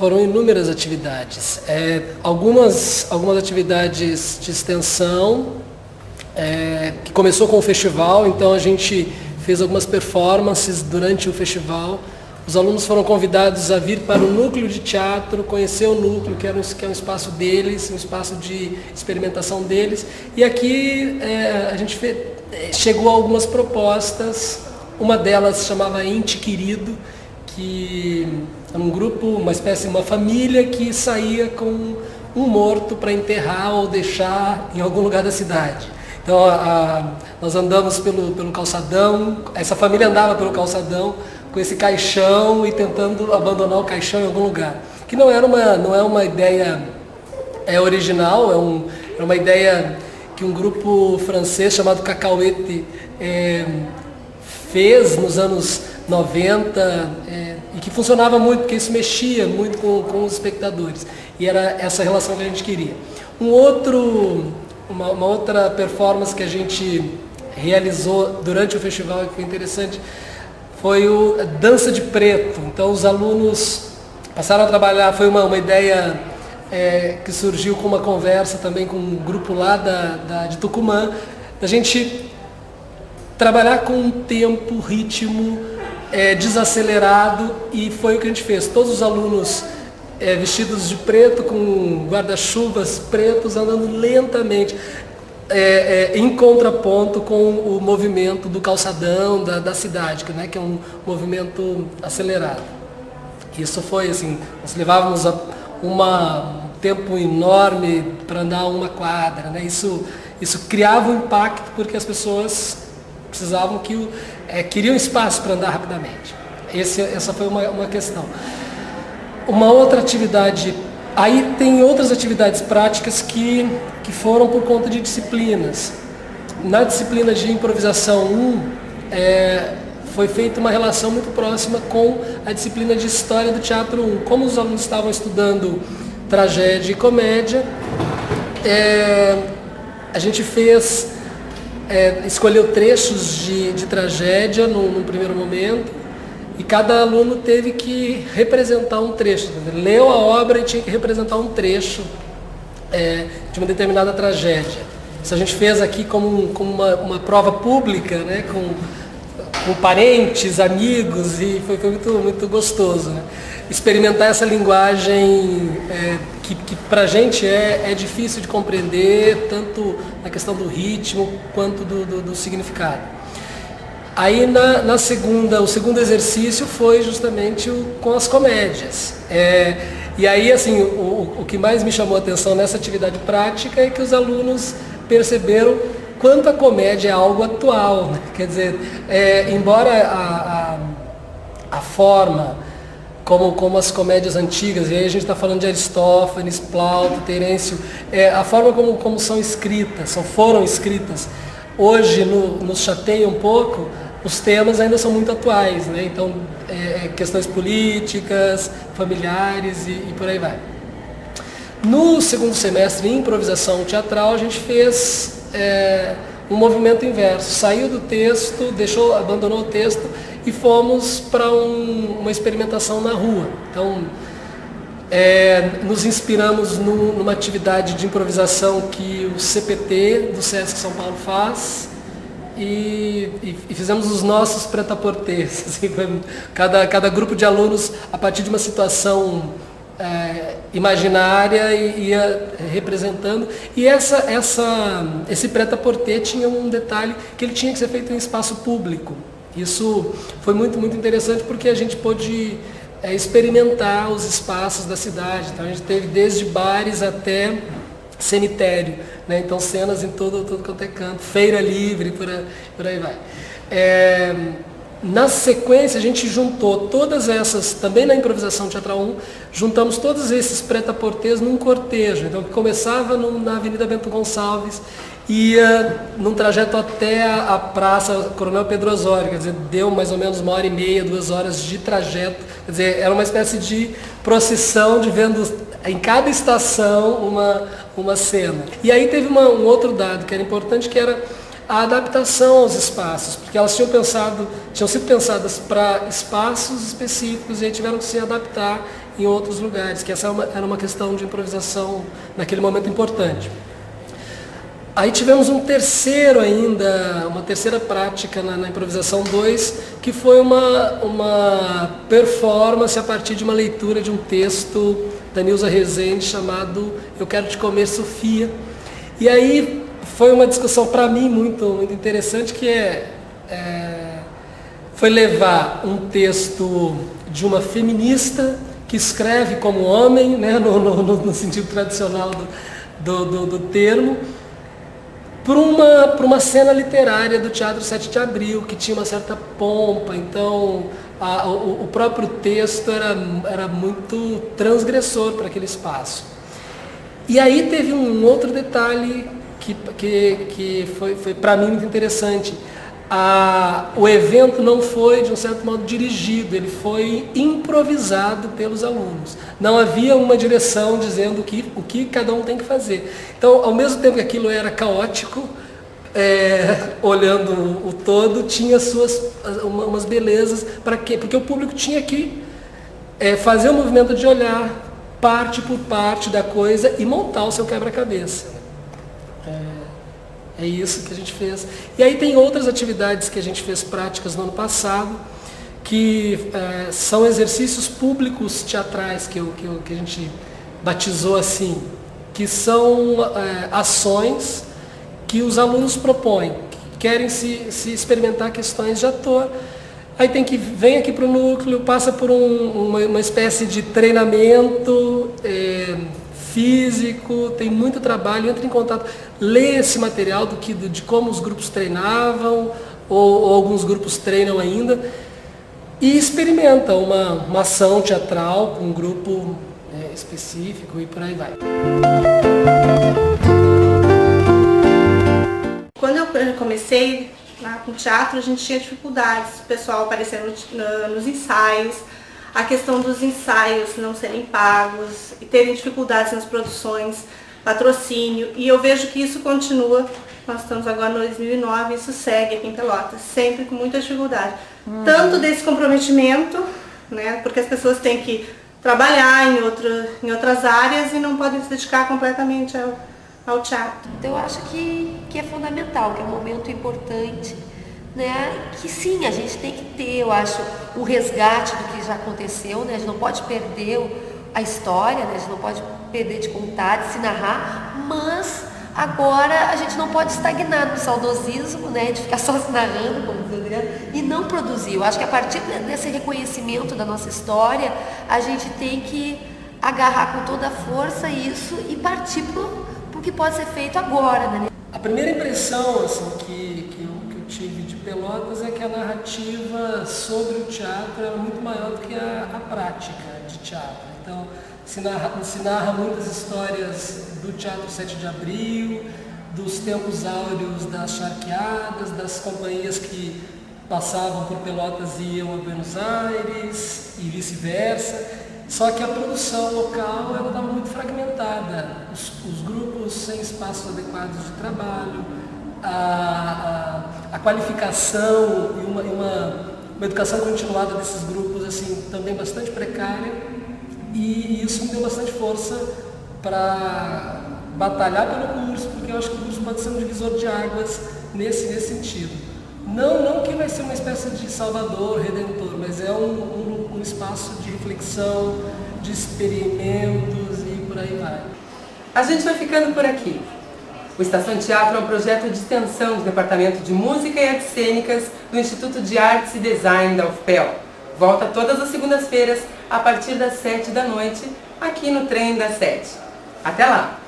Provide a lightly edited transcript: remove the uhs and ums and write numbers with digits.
Foram inúmeras atividades. Algumas atividades de extensão, que começou com o festival, então a gente fez algumas performances durante o festival. Os alunos foram convidados a vir para o núcleo de teatro, conhecer o núcleo, que é um espaço deles, um espaço de experimentação deles. E aqui a gente chegou a algumas propostas, uma delas chamava Ente Querido, que era um grupo, uma família que saía com um morto para enterrar ou deixar em algum lugar da cidade. Então nós andamos pelo calçadão, essa família andava pelo calçadão com esse caixão e tentando abandonar o caixão em algum lugar. Que não é uma ideia original, é uma ideia que um grupo francês chamado Cacauete fez nos anos 90 e que funcionava muito, porque isso mexia muito com os espectadores. E era essa relação que a gente queria. Uma outra performance que a gente realizou durante o festival, que foi interessante, foi o Dança de Preto. Então os alunos passaram a trabalhar, foi uma ideia que surgiu com uma conversa também com um grupo lá de Tucumã, da gente trabalhar com um tempo, ritmo desacelerado, e foi o que a gente fez. Todos os alunos vestidos de preto, com guarda-chuvas pretos, andando lentamente, em contraponto com o movimento do calçadão da cidade, que é um movimento acelerado. Isso foi assim, nós levávamos um tempo enorme para andar uma quadra, né? Isso criava um impacto, porque as pessoas precisavam queriam espaço para andar rapidamente. Essa foi uma questão. Uma outra atividade, aí tem outras atividades práticas que foram por conta de disciplinas. Na disciplina de improvisação 1, foi feita uma relação muito próxima com a disciplina de História do Teatro 1. Como os alunos estavam estudando tragédia e comédia, a gente escolheu trechos de tragédia num primeiro momento, e cada aluno teve que representar um trecho. Leu a obra e tinha que representar um trecho de uma determinada tragédia. Isso a gente fez aqui como uma prova pública, né, com parentes, amigos, e foi muito, muito gostoso, né? Experimentar essa linguagem que para a gente é difícil de compreender, tanto na questão do ritmo quanto do significado. Aí o segundo exercício foi justamente com as comédias. E aí, assim, o que mais me chamou a atenção nessa atividade prática é que os alunos perceberam quanto a comédia é algo atual, né? Quer dizer, embora a forma como as comédias antigas, e aí a gente está falando de Aristófanes, Plauto, Terêncio, a forma como foram escritas, hoje nos chateia um pouco. Os temas ainda são muito atuais, né? Então, questões políticas, familiares e por aí vai. No segundo semestre, em improvisação teatral, a gente fez um movimento inverso. Saiu do texto, abandonou o texto e fomos para uma experimentação na rua. Então, nos inspiramos numa atividade de improvisação que o CPT do Sesc São Paulo faz, e fizemos os nossos prêt-à-porter. Assim, cada grupo de alunos, a partir de uma situação imaginária, ia representando. E esse prêt-à-porter tinha um detalhe, que ele tinha que ser feito em espaço público. Isso foi muito, muito interessante, porque a gente pôde experimentar os espaços da cidade. Então a gente teve desde bares até cemitério, né? Então cenas em todo quanto é canto, feira livre, por aí vai. Na sequência a gente juntou todas essas, também na improvisação teatral 1, juntamos todos esses prêt-à-porters num cortejo, então que começava na Avenida Bento Gonçalves, ia num trajeto até a Praça Coronel Pedro Osório, quer dizer, deu mais ou menos 1h30, 2 horas de trajeto, quer dizer, era uma espécie de procissão de vendo em cada estação uma cena. E aí teve um outro dado que era importante, que era a adaptação aos espaços, porque elas tinham sido pensadas para espaços específicos e aí tiveram que se adaptar em outros lugares, que essa era uma questão de improvisação naquele momento importante. Aí tivemos uma terceira prática na improvisação 2, que foi uma performance a partir de uma leitura de um texto da Nilza Rezende chamado Eu Quero Te Comer, Sofia. E aí foi uma discussão para mim muito interessante, que foi levar um texto de uma feminista que escreve como homem, né, no sentido tradicional do termo, para uma cena literária do Teatro 7 de Abril, que tinha uma certa pompa. Então o próprio texto era muito transgressor para aquele espaço. E aí teve um outro detalhe que foi para mim muito interessante. O evento não foi, de um certo modo, dirigido, ele foi improvisado pelos alunos. Não havia uma direção dizendo o que cada um tem que fazer. Então, ao mesmo tempo que aquilo era caótico, olhando o todo, tinha umas belezas. Para quê? Porque o público tinha que fazer o movimento de olhar parte por parte da coisa e montar o seu quebra-cabeça. É isso que a gente fez. E aí tem outras atividades que a gente fez práticas no ano passado, que são exercícios públicos teatrais, que a gente batizou assim, que são ações que os alunos propõem, que querem se experimentar questões de ator. Aí vem aqui para o núcleo, passa por uma espécie de treinamento físico, tem muito trabalho, entra em contato, lê esse material de como os grupos treinavam, ou alguns grupos treinam ainda, e experimenta uma ação teatral com um grupo específico e por aí vai. Quando eu comecei com teatro, a gente tinha dificuldades, o pessoal aparecendo nos ensaios, a questão dos ensaios não serem pagos e terem dificuldades nas produções, patrocínio, e eu vejo que isso continua. Nós estamos agora no 2009, isso segue aqui em Pelotas, sempre com muita dificuldade. Tanto desse comprometimento, né, porque as pessoas têm que trabalhar em outras áreas e não podem se dedicar completamente ao teatro. Então eu acho que é fundamental, que é um momento importante, né? Que sim, a gente tem que ter, eu acho, o resgate do que já aconteceu, né? A gente não pode perder a história, né? A gente não pode perder de contar, de se narrar, mas agora a gente não pode estagnar no saudosismo, né? De ficar só se narrando, como diz o Adriano, e não produzir. Eu acho que a partir desse reconhecimento da nossa história, a gente tem que agarrar com toda a força isso e partir pro que pode ser feito agora, né? A primeira impressão assim, que eu tive de Pelotas é que a narrativa sobre o teatro era muito maior do que a prática de teatro. Então, se narra muitas histórias do Teatro 7 de Abril, dos tempos áureos das charqueadas, das companhias que passavam por Pelotas e iam a Buenos Aires e vice-versa. Só que a produção local estava muito fragmentada, os grupos sem espaços adequados de trabalho, a qualificação e uma educação continuada desses grupos assim, também bastante precária, e isso me deu bastante força para batalhar pelo curso, porque eu acho que o curso pode ser um divisor de águas nesse sentido. Não que vai ser uma espécie de salvador, redentor, mas é um espaço de reflexão, de experimentos e por aí vai. A gente vai ficando por aqui. O Estação Teatro é um projeto de extensão do Departamento de Música e Artes Cênicas do Instituto de Artes e Design da UFPEL. Volta todas as segundas-feiras, a partir das 7 da noite, aqui no Trem das 7. Até lá!